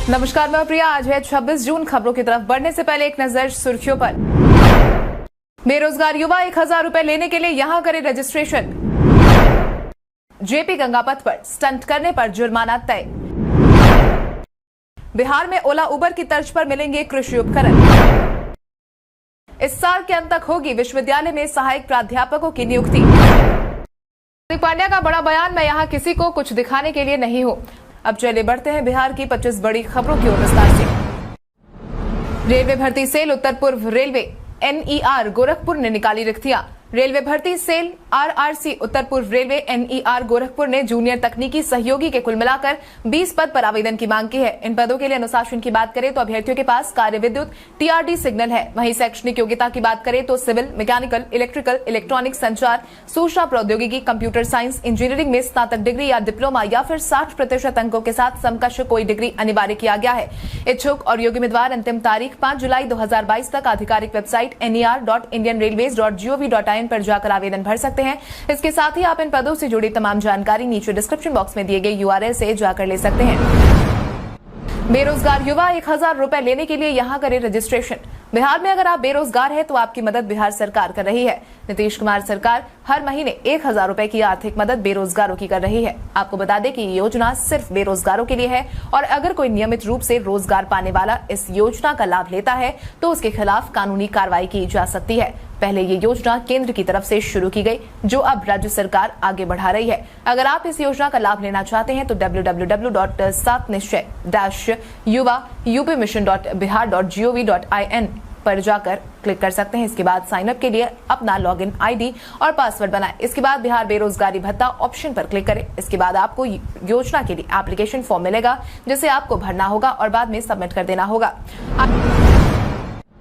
नमस्कार, मैं प्रिया। आज है 26 जून। खबरों की तरफ बढ़ने से पहले एक नजर सुर्खियों पर। बेरोजगार युवा 1000 रुपए लेने के लिए यहां करे रजिस्ट्रेशन। जेपी गंगापथ पर स्टंट करने पर जुर्माना तय। बिहार में ओला उबर की तर्ज पर मिलेंगे कृषि उपकरण। इस साल के अंत तक होगी विश्वविद्यालय में सहायक प्राध्यापकों की नियुक्ति। हार्दिक पांड्या का बड़ा बयान, मैं यहां किसी को कुछ दिखाने के लिए नहीं हूं। अब चले बढ़ते हैं बिहार की 25 बड़ी खबरों की ओर विस्तार से। रेलवे भर्ती सेल उत्तर पूर्व रेलवे NER गोरखपुर ने निकाली रिक्तियां। रेलवे भर्ती सेल RRC उत्तर पूर्व रेलवे NER गोरखपुर ने जूनियर तकनीकी सहयोगी के कुल मिलाकर 20 पद पर आवेदन की मांग की है। इन पदों के लिए अनुशासन की बात करें तो अभ्यर्थियों के पास कार्य विद्युत TRD सिग्नल है। वहीं शैक्षणिक योग्यता की बात करें तो सिविल, मैकेनिकल, इलेक्ट्रिकल, इलेक्ट्रॉनिक, संचार, सूचना प्रौद्योगिकी, कंप्यूटर साइंस, इंजीनियरिंग में स्नातक डिग्री या डिप्लोमा या फिर 60% अंकों के साथ समकक्ष कोई डिग्री अनिवार्य किया गया है। इच्छुक और योग्य उम्मीदवार अंतिम तारीख 5 जुलाई 2022 तक आधिकारिक वेबसाइट ner.indianrailways.gov.in पर जाकर आवेदन भर सकते हैं। इसके साथ ही आप इन पदों से जुड़ी तमाम जानकारी नीचे डिस्क्रिप्शन बॉक्स में दिए गए URL से जाकर ले सकते हैं। बेरोजगार युवा 1000 रुपए लेने के लिए यहां करे रजिस्ट्रेशन। बिहार में अगर आप बेरोजगार हैं तो आपकी मदद बिहार सरकार कर रही है। नीतीश कुमार सरकार हर महीने 1000 रुपए की आर्थिक मदद बेरोजगारों की कर रही है। आपको बता दें कि ये योजना सिर्फ बेरोजगारों के लिए है और अगर कोई नियमित रूप से रोजगार पाने वाला इस योजना का लाभ लेता है तो उसके खिलाफ कानूनी कार्रवाई की जा सकती है। पहले ये योजना केंद्र की तरफ से शुरू की गई, जो अब राज्य सरकार आगे बढ़ा रही है। अगर आप इस योजना का लाभ लेना चाहते हैं तो www.satnishay-yuva-upmission.bihar.gov.in पर जाकर क्लिक कर सकते हैं। इसके बाद साइन अप के लिए अपना लॉगिन ID और पासवर्ड बनाएं। इसके बाद बिहार बेरोजगारी भत्ता ऑप्शन पर क्लिक करें। इसके बाद आपको योजना के लिए एप्लीकेशन फॉर्म मिलेगा, जिसे आपको भरना होगा और बाद में सबमिट कर देना होगा।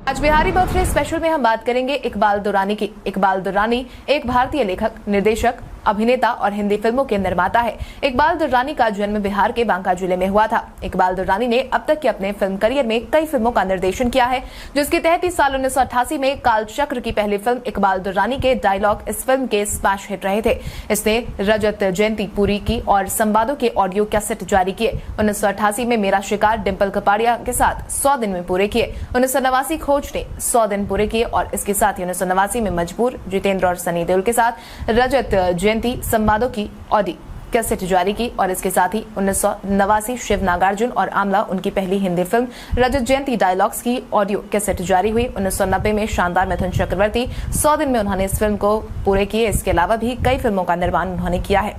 आज बिहारी बर्थडे स्पेशल में हम बात करेंगे इकबाल दुरानी की। इकबाल दुरानी एक भारतीय लेखक, निर्देशक, अभिनेता और हिंदी फिल्मों के निर्माता है। इकबाल दुर्रानी का जन्म बिहार के बांका जिले में हुआ था। इकबाल दुर्रानी ने अब तक के अपने फिल्म करियर में कई फिल्मों का निर्देशन किया है, जिसके तहत इस साल 1988 में कालचक्र की पहली फिल्म इकबाल दुर्रानी के डायलॉग इस फिल्म के स्मैश हिट रहे थे। इसने रजत जयंती पूरी की और संवादों के ऑडियो कैसेट जारी किए। 1988 में मेरा शिकार डिम्पल कपाड़िया के साथ 100 दिन में पूरे किए। 1989 खोज ने 100 दिन पूरे किए और इसके साथ ही 1989 में मजबूर जितेंद्र और सनी देओल के साथ रजत जयंती संवादों की ऑडियो कैसेट जारी की और इसके साथ ही 1989 शिव नागार्जुन और आमला उनकी पहली हिंदी फिल्म रजत जयंती डायलॉग्स की ऑडियो कैसेट जारी हुई। 1990 में शानदार मिथुन चक्रवर्ती 100 दिन में उन्होंने इस फिल्म को पूरे किए। इसके अलावा भी कई फिल्मों का निर्माण उन्होंने किया है।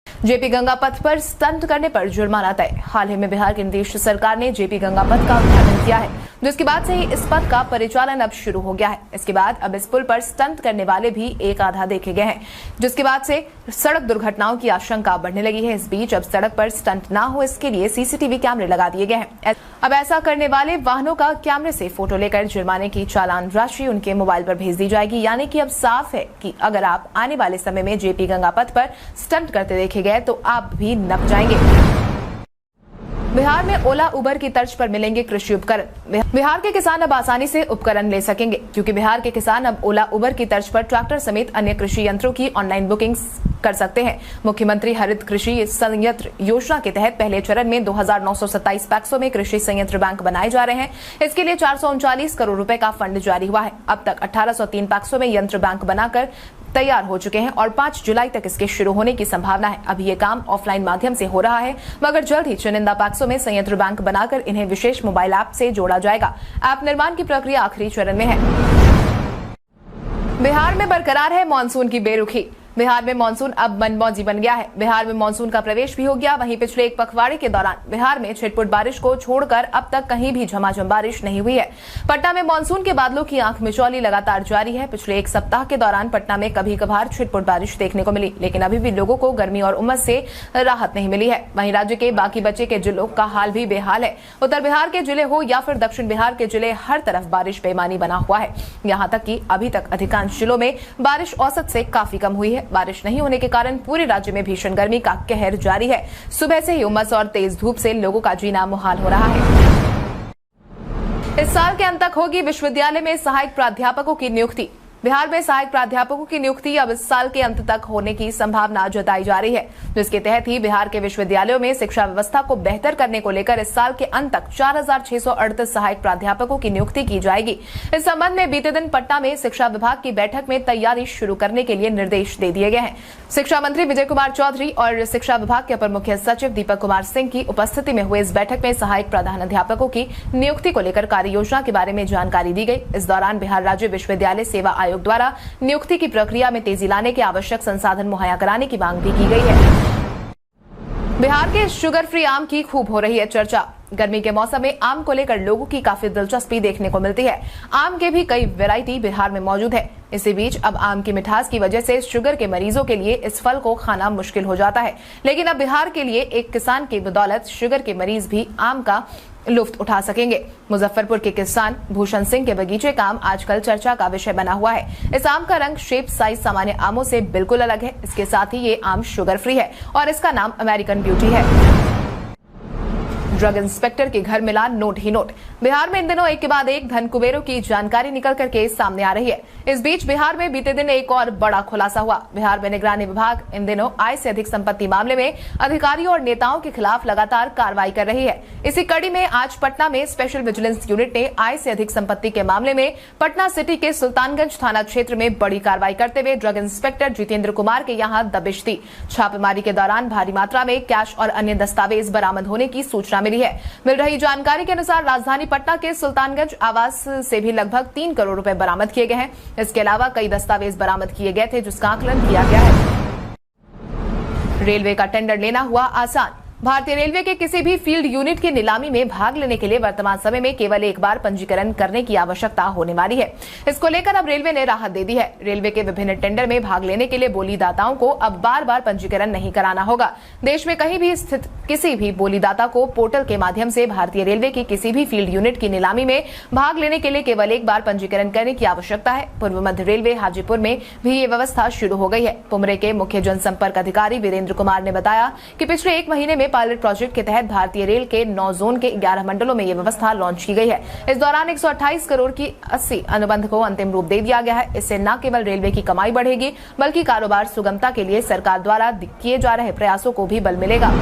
जेपी गंगापथ पर स्टंट करने पर जुर्माना तय। हाल ही में बिहार की नीतीश सरकार ने जेपी गंगापथ का उद्घाटन किया है, जिसके बाद से ही इस पथ का परिचालन अब शुरू हो गया है। इसके बाद अब इस पुल पर स्टंट करने वाले भी एक आधा देखे गए हैं, जिसके बाद से सड़क दुर्घटनाओं की आशंका बढ़ने लगी है। इस बीच अब सड़क पर स्टंट ना हो, इसके लिए CCTV कैमरे लगा दिए गए हैं। अब ऐसा करने वाले वाहनों का कैमरे से फोटो लेकर जुर्माने की चालान राशि उनके मोबाइल पर भेज दी जाएगी। यानी कि अब साफ है कि अगर आप आने वाले समय में जेपी गंगापथ पर स्टंट करते देखे गए तो आप भी नप जाएंगे। बिहार में ओला उबर की तर्ज पर मिलेंगे कृषि उपकरण। बिहार के किसान अब आसानी से उपकरण ले सकेंगे, क्योंकि बिहार के किसान अब ओला उबर की तर्ज पर ट्रैक्टर समेत अन्य कृषि यंत्रों की ऑनलाइन बुकिंग कर सकते हैं। मुख्यमंत्री हरित कृषि संयंत्र योजना के तहत पहले चरण में 2927 पैक्सों में कृषि संयंत्र बैंक बनाए जा रहे हैं। इसके लिए 439 करोड़ रुपए का फंड जारी हुआ है। अब तक 1803 पैक्सों में यंत्र बैंक बनाकर तैयार हो चुके हैं और 5 जुलाई तक इसके शुरू होने की संभावना है। अभी ये काम ऑफलाइन माध्यम से हो रहा है, मगर जल्द ही चुनिंदा पैक्सों में संयंत्र बैंक बनाकर इन्हें विशेष मोबाइल ऐप से जोड़ा जाएगा। ऐप निर्माण की प्रक्रिया आखिरी चरण में है। बिहार में बरकरार है मानसून की बेरुखी। बिहार में मानसून अब मनमौजी बन गया है। बिहार में मानसून का प्रवेश भी हो गया। वहीं पिछले एक पखवाड़े के दौरान बिहार में छिटपुट बारिश को छोड़कर अब तक कहीं भी झमाझम बारिश नहीं हुई है। पटना में मानसून के बादलों की आंख मिचौली लगातार जारी है। पिछले एक सप्ताह के दौरान पटना में कभी कभार छिटपुट बारिश देखने को मिली, लेकिन अभी भी लोगों को गर्मी और उमस से राहत नहीं मिली है। वहीं राज्य के बाकी बचे के जिलों का हाल भी बेहाल है। उत्तर बिहार के जिले हो या फिर दक्षिण बिहार के जिले, हर तरफ बारिश बेईमानी बना हुआ है। यहाँ तक कि अभी तक अधिकांश जिलों में बारिश औसत से काफी कम हुई है। बारिश नहीं होने के कारण पूरे राज्य में भीषण गर्मी का कहर जारी है। सुबह से ही उमस और तेज धूप से लोगों का जीना मुहाल हो रहा है। इस साल के अंत तक होगी विश्वविद्यालय में सहायक प्राध्यापकों की नियुक्ति। बिहार में सहायक प्राध्यापकों की नियुक्ति अब इस साल के अंत तक होने की संभावना जताई जा रही है, जिसके तहत ही बिहार के विश्वविद्यालयों में शिक्षा व्यवस्था को बेहतर करने को लेकर इस साल के अंत तक 4,638 सहायक प्राध्यापकों की नियुक्ति की जाएगी। इस संबंध में बीते दिन पटना में शिक्षा विभाग की बैठक में तैयारी शुरू करने के लिए निर्देश दे दिए गए हैं। शिक्षा मंत्री विजय कुमार चौधरी और शिक्षा विभाग के अपर मुख्य सचिव दीपक कुमार सिंह की उपस्थिति में हुए इस बैठक में सहायक प्रधानाध्यापकों की नियुक्ति को लेकर कार्य योजना के बारे में जानकारी दी गई। इस दौरान बिहार राज्य विश्वविद्यालय सेवा आयोग द्वारा नियुक्ति की प्रक्रिया में तेजी लाने के आवश्यक संसाधन मुहैया कराने की मांग भी की गई है। बिहार के शुगर फ्री आम की खूब हो रही है चर्चा। गर्मी के मौसम में आम को लेकर लोगों की काफी दिलचस्पी देखने को मिलती है। आम के भी कई वैरायटी बिहार में मौजूद है। इसी बीच अब आम की मिठास की वजह से शुगर के मरीजों के लिए इस फल को खाना मुश्किल हो जाता है, लेकिन अब बिहार के लिए एक किसान की बदौलत शुगर के मरीज भी आम का लुत्फ उठा सकेंगे। मुजफ्फरपुर के किसान भूषण सिंह के बगीचे का आम आजकल चर्चा का विषय बना हुआ है। इस आम का रंग, शेप, साइज सामान्य आमों से बिल्कुल अलग है। इसके साथ ही ये आम शुगर फ्री है और इसका नाम अमेरिकन ब्यूटी है। ड्रग इंस्पेक्टर के घर मिला नोट ही नोट। बिहार में इन दिनों एक के बाद एक धन कुबेरों की जानकारी निकल करके सामने आ रही है। इस बीच बिहार में बीते दिन एक और बड़ा खुलासा हुआ। बिहार में निगरानी विभाग इन दिनों आय से अधिक संपत्ति मामले में अधिकारियों और नेताओं के खिलाफ लगातार कार्रवाई कर रही है। इसी कड़ी में आज पटना में स्पेशल विजिलेंस यूनिट ने आय से अधिक संपत्ति के मामले में पटना सिटी के सुल्तानगंज थाना क्षेत्र में बड़ी कार्रवाई करते हुए ड्रग इंस्पेक्टर जितेंद्र कुमार के यहां दबिश दी। छापेमारी के दौरान भारी मात्रा में कैश और अन्य दस्तावेज बरामद होने की सूचना मिली है। मिल रही जानकारी के अनुसार राजधानी पटना के सुल्तानगंज आवास से भी लगभग 3 करोड़ रुपए बरामद किए गए हैं। इसके अलावा कई दस्तावेज बरामद किए गए थे, जिसका आकलन किया गया है। रेलवे का टेंडर लेना हुआ आसान। भारतीय रेलवे के किसी भी फील्ड यूनिट की नीलामी में भाग लेने के लिए वर्तमान समय में केवल एक बार पंजीकरण करने की आवश्यकता होने वाली है। इसको लेकर अब रेलवे ने राहत दे दी है। रेलवे के विभिन्न टेंडर में भाग लेने के लिए बोलीदाताओं को अब बार बार पंजीकरण नहीं कराना होगा। देश में कहीं भी स्थित किसी भी बोलीदाता को पोर्टल के माध्यम से भारतीय रेलवे की किसी भी फील्ड यूनिट की नीलामी में भाग लेने के लिए केवल एक बार पंजीकरण करने की आवश्यकता है। पूर्व मध्य रेलवे हाजीपुर में भी ये व्यवस्था शुरू हो गई है। पुमरे के मुख्य जनसंपर्क अधिकारी वीरेंद्र कुमार ने बताया कि पिछले एक महीने में पायलट प्रोजेक्ट के तहत भारतीय रेल के 9 जोन के 11 मंडलों में यह व्यवस्था लॉन्च की गई है। इस दौरान 128 करोड़ की 80 अनुबंध को अंतिम रूप दे दिया गया है। इससे न केवल रेलवे की कमाई बढ़ेगी, बल्कि कारोबार सुगमता के लिए सरकार द्वारा किए जा रहे प्रयासों को भी बल मिलेगा।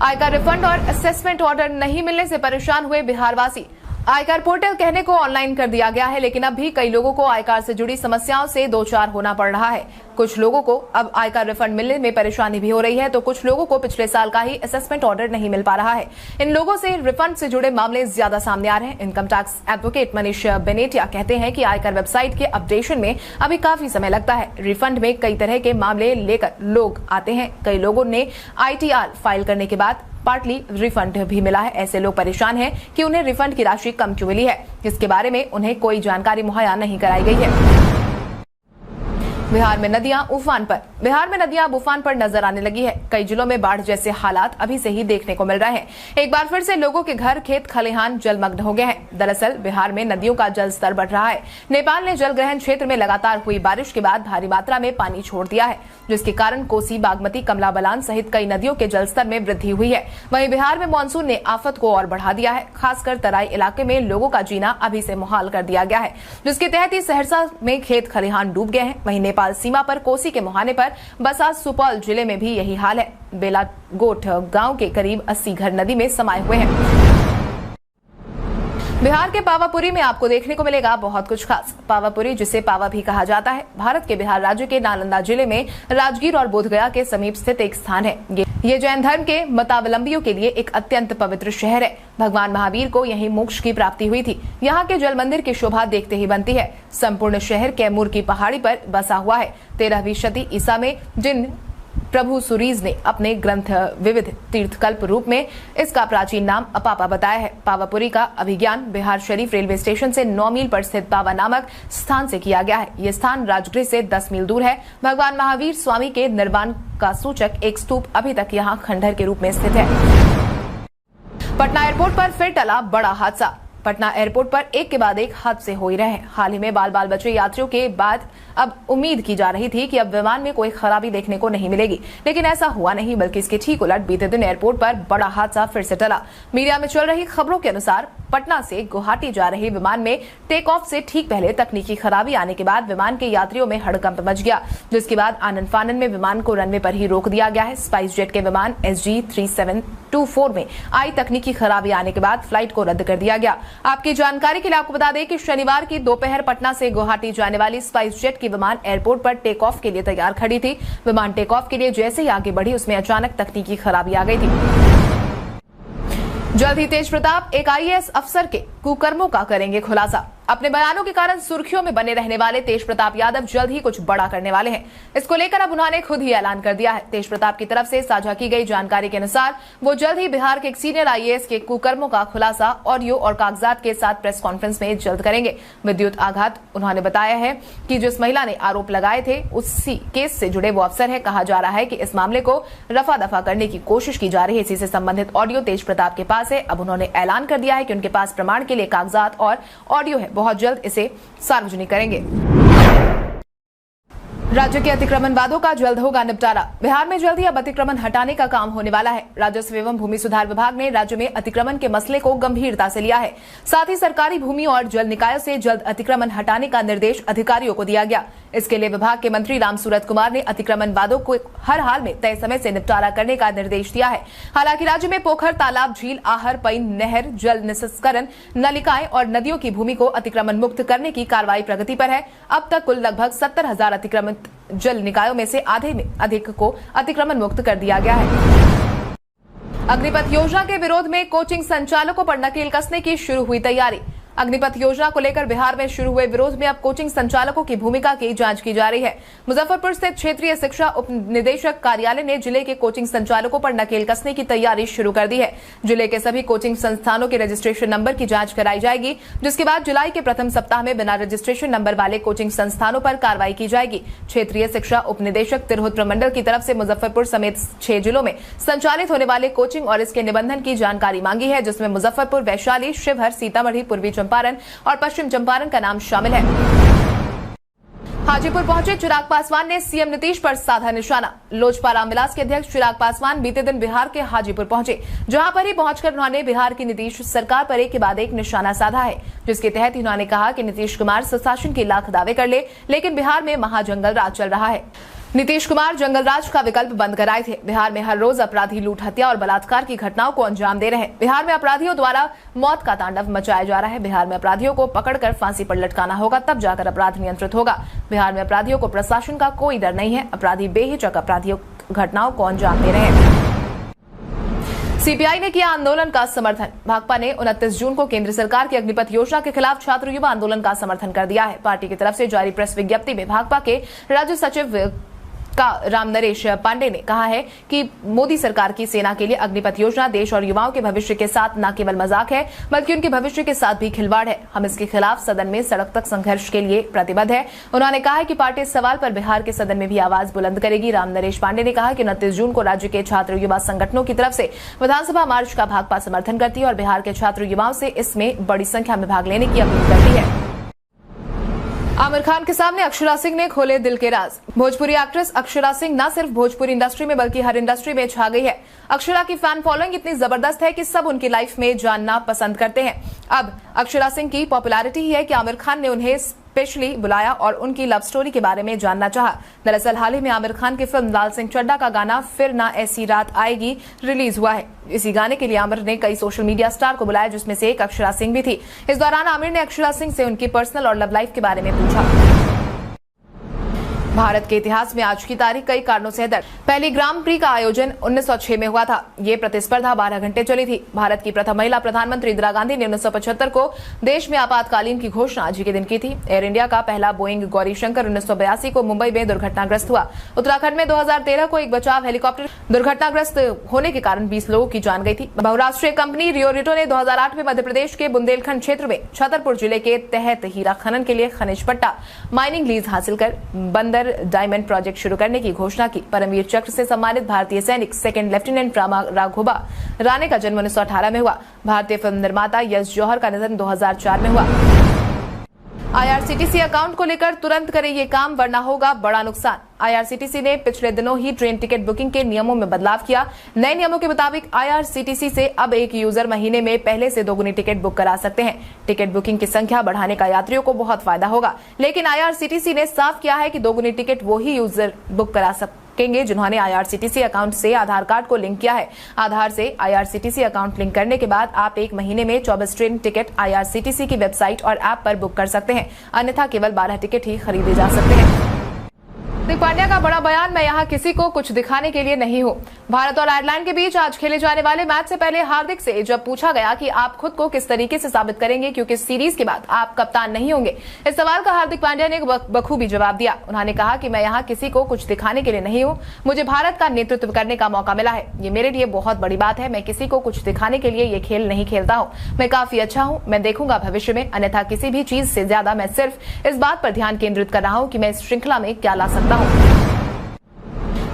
आयकर रिफंड और असेसमेंट ऑर्डर नहीं मिलने से परेशान हुए बिहारवासी। आयकर पोर्टल कहने को ऑनलाइन कर दिया गया है, लेकिन अब भी कई लोगों को आयकर से जुड़ी समस्याओं से दो चार होना पड़ रहा है। कुछ लोगों को अब आयकर रिफंड मिलने में परेशानी भी हो रही है, तो कुछ लोगों को पिछले साल का ही असेसमेंट ऑर्डर नहीं मिल पा रहा है। इन लोगों से रिफंड से जुड़े मामले ज्यादा सामने आ रहे हैं। इनकम टैक्स एडवोकेट मनीष बेनेटिया कहते हैं कि आयकर वेबसाइट के अपडेशन में अभी काफी समय लगता है। रिफंड में कई तरह के मामले लेकर लोग आते हैं। कई लोगों ने ITR फाइल करने के बाद पार्टली रिफंड भी मिला है। ऐसे लोग परेशान हैं कि उन्हें रिफंड की राशि कम क्यों मिली है, जिसके बारे में उन्हें कोई जानकारी मुहैया नहीं कराई गई है। बिहार में नदियां उफान पर। बिहार में नदियां अब उफान पर नजर आने लगी है। कई जिलों में बाढ़ जैसे हालात अभी से ही देखने को मिल रहे हैं। एक बार फिर से लोगों के घर, खेत, खलिहान जलमग्न हो गए हैं। दरअसल बिहार में नदियों का जल स्तर बढ़ रहा है। नेपाल ने जल ग्रहण क्षेत्र में लगातार हुई बारिश के बाद भारी मात्रा में पानी छोड़ दिया है, जिसके कारण कोसी, बागमती, कमला बलान सहित कई नदियों के जलस्तर में वृद्धि हुई है। वहीं बिहार में मानसून ने आफत को और बढ़ा दिया है। खासकर तराई इलाके में लोगों का जीना अभी से मुहाल कर दिया गया है, जिसके तहत ही सहरसा में खेत खलिहान डूब गए हैं। वहीं नेपाल सीमा पर कोसी के मुहाने पर बसा सुपौल जिले में भी यही हाल है। बेलागोट गांव के करीब 80 घर नदी में समाये हुए हैं। बिहार के पावापुरी में आपको देखने को मिलेगा बहुत कुछ खास। पावापुरी, जिसे पावा भी कहा जाता है, भारत के बिहार राज्य के नालंदा जिले में राजगीर और बोधगया के समीप स्थित एक स्थान है। ये जैन धर्म के मतावलंबियों के लिए एक अत्यंत पवित्र शहर है। भगवान महावीर को यहीं मोक्ष की प्राप्ति हुई थी। यहाँ के जल मंदिर की शोभा देखते ही बनती है। संपूर्ण शहर कैमूर की पहाड़ी पर बसा हुआ है। 13वीं शती ईसा में जिन प्रभु सुरीज ने अपने ग्रंथ विविध तीर्थकल्प रूप में इसका प्राचीन नाम अपापा बताया है। पावापुरी का अभिज्ञान बिहार शरीफ रेलवे स्टेशन से 9 मील पर स्थित पावा नामक स्थान से किया गया है। ये स्थान राजगृह से 10 मील दूर है। भगवान महावीर स्वामी के निर्वाण का सूचक एक स्तूप अभी तक यहाँ खंडहर के रूप में स्थित है। पटना एयरपोर्ट पर फिर टला बड़ा हादसा। पटना एयरपोर्ट पर एक के बाद एक हादसे हो ही रहे हैं। हाल ही में बाल बाल बचे यात्रियों के बाद अब उम्मीद की जा रही थी कि अब विमान में कोई खराबी देखने को नहीं मिलेगी, लेकिन ऐसा हुआ नहीं, बल्कि इसके ठीक उलट बीते दिन एयरपोर्ट पर बड़ा हादसा फिर से टला। मीडिया में चल रही खबरों के अनुसार पटना से गुवाहाटी जा रहे विमान में टेक ऑफ से ठीक पहले तकनीकी खराबी आने के बाद विमान के यात्रियों में हड़कंप मच गया, जिसके बाद आनन फानन में विमान को रनवे पर ही रोक दिया गया है। स्पाइस जेट के विमान SG3724 में आई तकनीकी खराबी आने के बाद फ्लाइट को रद्द कर दिया गया। आपकी जानकारी के लिए आपको बता दें कि शनिवार की दोपहर पटना से गुवाहाटी जाने वाली स्पाइस जेट की विमान एयरपोर्ट पर टेक ऑफ के लिए तैयार खड़ी थी। विमान टेक ऑफ के लिए जैसे ही आगे बढ़ी, उसमें अचानक तकनीकी खराबी आ गई थी। जल्द ही तेज प्रताप एक IAS अफसर के कुकर्मों का करेंगे खुलासा। अपने बयानों के कारण सुर्खियों में बने रहने वाले तेज प्रताप यादव जल्द ही कुछ बड़ा करने वाले हैं। इसको लेकर अब उन्होंने खुद ही ऐलान कर दिया है। तेज प्रताप की तरफ से साझा की गई जानकारी के अनुसार वो जल्द ही बिहार के एक सीनियर IAS के कुकर्मों का खुलासा ऑडियो और कागजात के साथ प्रेस कॉन्फ्रेंस में जल्द करेंगे। विद्युत आघात उन्होंने बताया है कि जिस महिला ने आरोप लगाए थे उसी केस से जुड़े वो अफसर है। कहा जा रहा है कि इस मामले को रफा दफा करने की कोशिश की जा रही है। इसी से संबंधित ऑडियो तेज प्रताप के पास है। अब उन्होंने ऐलान कर दिया है कि उनके पास प्रमाण के लिए कागजात और ऑडियो है। बहुत जल्द इसे सार्वजनिक करेंगे। राज्य के अतिक्रमणवादों का जल्द होगा निपटारा। बिहार में जल्द ही अब अतिक्रमण हटाने का काम होने वाला है। राजस्व एवं भूमि सुधार विभाग ने राज्य में अतिक्रमण के मसले को गंभीरता से लिया है। साथ ही सरकारी भूमि और जल निकायों से जल्द अतिक्रमण हटाने का निर्देश अधिकारियों को दिया गया। इसके लिए विभाग के मंत्री रामसूरत कुमार ने अतिक्रमणवादों को हर हाल में तय समय से निपटारा करने का निर्देश दिया है। हालांकि राज्य में पोखर, तालाब, झील, आहर, पईन, नहर, जल निस्सरण, नलिकाएं और नदियों की भूमि को अतिक्रमण मुक्त करने की कार्रवाई प्रगति पर है। अब तक कुल लगभग 70,000 अतिक्रमण जल निकायों में से आधे में अधिक को अतिक्रमण मुक्त कर दिया गया है। अग्निपथ योजना के विरोध में कोचिंग संचालकों पर नकेल कसने की शुरू हुई तैयारी। अग्निपथ योजना को लेकर बिहार में शुरू हुए विरोध में अब कोचिंग संचालकों की भूमिका की जांच की जा रही है। मुजफ्फरपुर स्थित क्षेत्रीय शिक्षा उप निदेशक कार्यालय ने जिले के कोचिंग संचालकों पर नकेल कसने की तैयारी शुरू कर दी है। जिले के सभी कोचिंग संस्थानों के रजिस्ट्रेशन नंबर की जांच कराई जाएगी, जिसके बाद जुलाई के प्रथम सप्ताह में बिना रजिस्ट्रेशन नंबर वाले कोचिंग संस्थानों पर कार्रवाई की जाएगी। क्षेत्रीय शिक्षा उप निदेशक तिरहुत प्रमंडल की तरफ से मुजफ्फरपुर समेत 6 जिलों में संचालित होने वाले कोचिंग और इसके निबंधन की जानकारी मांगी है, जिसमें मुजफ्फरपुर, वैशाली, शिवहर, सीतामढ़ी, पूर्वी चंपारण और पश्चिम चंपारण का नाम शामिल है। हाजीपुर पहुंचे चिराग पासवान ने सीएम नीतीश पर साधा निशाना। लोजपा रामविलास के अध्यक्ष चिराग पासवान बीते दिन बिहार के हाजीपुर पहुंचे, जहां पर ही पहुंचकर उन्होंने बिहार की नीतीश सरकार पर एक के बाद एक निशाना साधा है, जिसके तहत उन्होंने कहा कि नीतीश कुमार सुशासन के लाख दावे कर ले, लेकिन बिहार में महाजंगल राज चल रहा है। नीतीश कुमार जंगल राज का विकल्प बंद कराए थे। बिहार में हर रोज अपराधी लूट, हत्या और बलात्कार की घटनाओं को अंजाम दे रहे हैं। बिहार में अपराधियों द्वारा मौत का तांडव मचाया जा रहा है। बिहार में अपराधियों को पकड़कर फांसी पर लटकाना होगा, तब जाकर अपराध नियंत्रित होगा। बिहार में अपराधियों को प्रशासन का कोई डर नहीं है। अपराधी बेहिचक अपराधियों घटनाओं को अंजाम दे रहे हैं। सीपीआई ने किया आंदोलन का समर्थन। भाकपा ने 29 जून को केंद्र सरकार की अग्निपथ योजना के खिलाफ छात्र युवा आंदोलन का समर्थन कर दिया है। पार्टी की तरफ से जारी प्रेस विज्ञप्ति में भाकपा के राज्य सचिव का राम नरेश पांडे ने कहा है कि मोदी सरकार की सेना के लिए अग्निपथ योजना देश और युवाओं के भविष्य के साथ न केवल मजाक है, बल्कि उनके भविष्य के साथ भी खिलवाड़ है। हम इसके खिलाफ सदन में सड़क तक संघर्ष के लिए प्रतिबद्ध है। उन्होंने कहा है कि पार्टी इस सवाल पर बिहार के सदन में भी आवाज बुलंद करेगी। राम नरेश पांडे ने कहा कि 29 जून को राज्य के छात्र युवा संगठनों की तरफ से विधानसभा मार्च का भाकपा समर्थन करती है और बिहार के छात्र युवाओं से इसमें बड़ी संख्या में भाग लेने की अपील करती है। आमिर खान के सामने अक्षरा सिंह ने खोले दिल के राज। भोजपुरी एक्ट्रेस अक्षरा सिंह न सिर्फ भोजपुरी इंडस्ट्री में बल्कि हर इंडस्ट्री में छा गई है। अक्षरा की फैन फॉलोइंग इतनी जबरदस्त है कि सब उनकी लाइफ में जानना पसंद करते हैं। अब अक्षरा सिंह की पॉपुलैरिटी ही है कि आमिर खान ने उन्हें स्पेशली बुलाया और उनकी लव स्टोरी के बारे में जानना चाहा। दरअसल हाल ही में आमिर खान की फिल्म लाल सिंह चड्ढा का गाना फिर ना ऐसी रात आएगी रिलीज हुआ है। इसी गाने के लिए आमिर ने कई सोशल मीडिया स्टार को बुलाया, जिसमें से एक अक्षरा सिंह भी थी। इस दौरान आमिर ने अक्षरा सिंह से उनकी पर्सनल और लव लाइफ के बारे में पूछा। भारत के इतिहास में आज की तारीख कई कारणों से दर्ज। पहली ग्राम प्री का आयोजन 1906 में हुआ था। ये प्रतिस्पर्धा 12 घंटे चली थी। भारत की प्रथम महिला प्रधानमंत्री इंदिरा गांधी ने 1975 को देश में आपातकालीन की घोषणा आज ही के दिन की थी। एयर इंडिया का पहला बोइंग गौरीशंकर 1982 को मुंबई में दुर्घटनाग्रस्त हुआ। उत्तराखंड में 2013 को एक बचाव हेलीकॉप्टर दुर्घटनाग्रस्त होने के कारण 20 लोगों की जान गई थी। बहुराष्ट्रीय कंपनी रियो रिटो ने 2008 में मध्य प्रदेश के बुंदेलखंड क्षेत्र में छतरपुर जिले के तहत हीरा खनन के लिए खनिज पट्टा माइनिंग लीज हासिल कर बंदर डायमंड प्रोजेक्ट शुरू करने की घोषणा की। परमवीर चक्र से सम्मानित भारतीय सैनिक सेकंड लेफ्टिनेंट राघोबा राणे का जन्म 1918 में हुआ। भारतीय फिल्म निर्माता यश जौहर का निधन 2004 में हुआ। IRCTC अकाउंट को लेकर तुरंत करें ये काम, वरना होगा बड़ा नुकसान। IRCTC ने पिछले दिनों ही ट्रेन टिकट बुकिंग के नियमों में बदलाव किया। नए नियमों के मुताबिक IRCTC से अब एक यूजर महीने में पहले से 2 गुनी टिकट बुक करा सकते हैं। टिकट बुकिंग की संख्या बढ़ाने का यात्रियों को बहुत फायदा होगा, लेकिन IRCTC ने साफ किया है कि 2 गुनी टिकट वो ही यूजर बुक करा सकेंगे जिन्होंने IRCTC अकाउंट से आधार कार्ड को लिंक किया है। आधार से IRCTC अकाउंट लिंक करने के बाद आप एक महीने में 24 ट्रेन टिकट IRCTC की वेबसाइट और ऐप पर बुक कर सकते हैं, अन्यथा केवल 12 टिकट ही खरीदे जा सकते हैं। हार्दिक पांड्या का बड़ा बयान, मैं यहाँ किसी को कुछ दिखाने के लिए नहीं हूँ। भारत और आयरलैंड के बीच आज खेले जाने वाले मैच से पहले हार्दिक से जब पूछा गया कि आप खुद को किस तरीके से साबित करेंगे क्योंकि सीरीज के बाद आप कप्तान नहीं होंगे, इस सवाल का हार्दिक पांड्या ने बखूबी जवाब दिया। उन्होंने कहा कि मैं यहाँ किसी को कुछ दिखाने के लिए नहीं हूँ, मुझे भारत का नेतृत्व करने का मौका मिला है, ये मेरे लिए बहुत बड़ी बात है। मैं किसी को कुछ दिखाने के लिए ये खेल नहीं खेलता हूँ। मैं काफी अच्छा हूँ, मैं देखूंगा भविष्य में, अन्यथा किसी भी चीज से ज्यादा मैं सिर्फ इस बात पर ध्यान केंद्रित कर रहा हूँ कि मैं इस श्रृंखला में क्या ला सकता हूँ।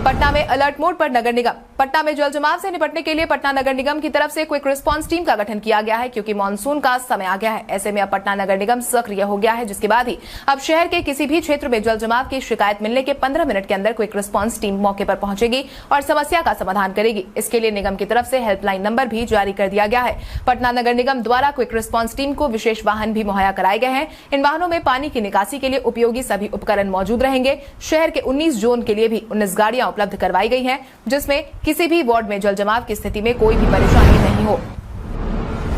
पटना में अलर्ट मोड पर नगर निगम। पटना में जल जमाव से निपटने के लिए पटना नगर निगम की तरफ से क्विक रिस्पांस टीम का गठन किया गया है, क्योंकि मानसून का समय आ गया है। ऐसे में अब पटना नगर निगम सक्रिय हो गया है, जिसके बाद ही अब शहर के किसी भी क्षेत्र में जल जमाव की शिकायत मिलने के 15 मिनट के अंदर क्विक रिस्पांस टीम मौके पर पहुंचेगी और समस्या का समाधान करेगी। इसके लिए निगम की तरफ से हेल्पलाइन नंबर भी जारी कर दिया गया है। पटना नगर निगम द्वारा क्विक रिस्पांस टीम को विशेष वाहन भी मुहैया कराए गए हैं। इन वाहनों में पानी की निकासी के लिए उपयोगी सभी उपकरण मौजूद रहेंगे। शहर के 19 जोन के लिए भी 19 गाड़ियां उपलब्ध करवाई गई हैं, जिसमें किसी भी वार्ड में जल जमाव की स्थिति में कोई भी परेशानी नहीं हो।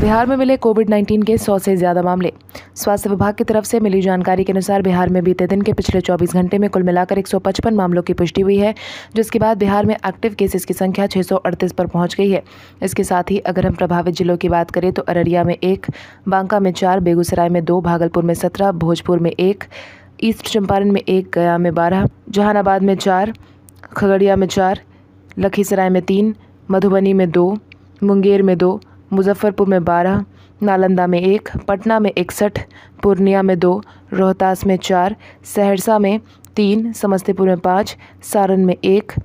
बिहार में मिले कोविड-19 के 100 से ज्यादा मामले। स्वास्थ्य विभाग की तरफ से मिली जानकारी के अनुसार बिहार में बीते दिन के पिछले 24 घंटे में कुल मिलाकर 155 मामलों की पुष्टि हुई है, जिसके बाद बिहार में एक्टिव केसेस की संख्या 638 पर पहुंच गई है। इसके साथ ही अगर हम प्रभावित जिलों की बात करें तो अररिया में 1, बांका में 4, बेगूसराय में 2, भागलपुर में 17, भोजपुर में 1, ईस्ट चंपारण में 1, गया में 12, जहानाबाद में 4, खगड़िया में 4, लखीसराय में 3, मधुबनी में 2, मुंगेर में 2, मुजफ्फरपुर में 12, नालंदा में 1, पटना में 61, पूर्णिया में 2, रोहतास में 4, सहरसा में 3, समस्तीपुर में 5, सारण में 1,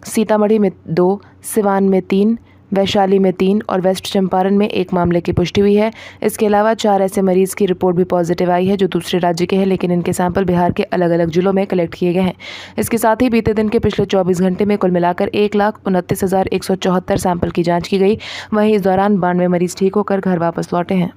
सीतामढ़ी में 2, सिवान में 3, वैशाली में 3 और वेस्ट चंपारण में 1 मामले की पुष्टि हुई है। इसके अलावा 4 ऐसे मरीज की रिपोर्ट भी पॉजिटिव आई है जो दूसरे राज्य के हैं, लेकिन इनके सैंपल बिहार के अलग अलग जिलों में कलेक्ट किए गए हैं। इसके साथ ही बीते दिन के पिछले 24 घंटे में कुल मिलाकर 1,29,174 सैंपल की जांच की गई। वहीं इस दौरान 92 मरीज ठीक होकर घर वापस लौटे हैं।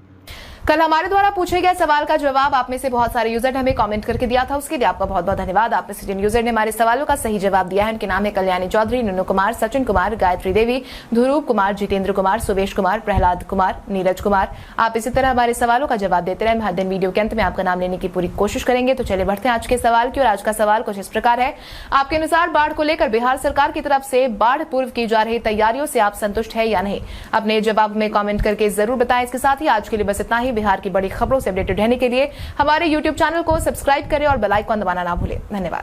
कल हमारे द्वारा पूछे गए सवाल का जवाब आप में से बहुत सारे यूजर ने हमें कमेंट करके दिया था, उसके लिए आपका बहुत बहुत धन्यवाद। आप में से जिन यूजर ने हमारे सवालों का सही जवाब दिया है उनके नाम है कल्याणी चौधरी, नुनू कुमार, सचिन कुमार, गायत्री देवी, ध्रुव कुमार, जितेंद्र कुमार, सुवेश कुमार, प्रहलाद कुमार, नीरज कुमार। आप इसी तरह हमारे सवालों का जवाब देते रहे। हर दिन वीडियो के अंत में आपका नाम लेने की पूरी कोशिश करेंगे। तो चलिए बढ़ते हैं आज के सवाल की और आज का सवाल कुछ इस प्रकार है। आपके अनुसार बाढ़ को लेकर बिहार सरकार की तरफ से बाढ़ पूर्व की जा रही तैयारियों से आप संतुष्ट है या नहीं? अपने जवाब में कमेंट करके जरूर बताएं। इसके साथ ही आज के लिए बस इतना ही। बिहार की बड़ी खबरों से अपडेटेड रहने के लिए हमारे YouTube चैनल को सब्सक्राइब करें और बेल आइकन दबाना ना भूलें। धन्यवाद।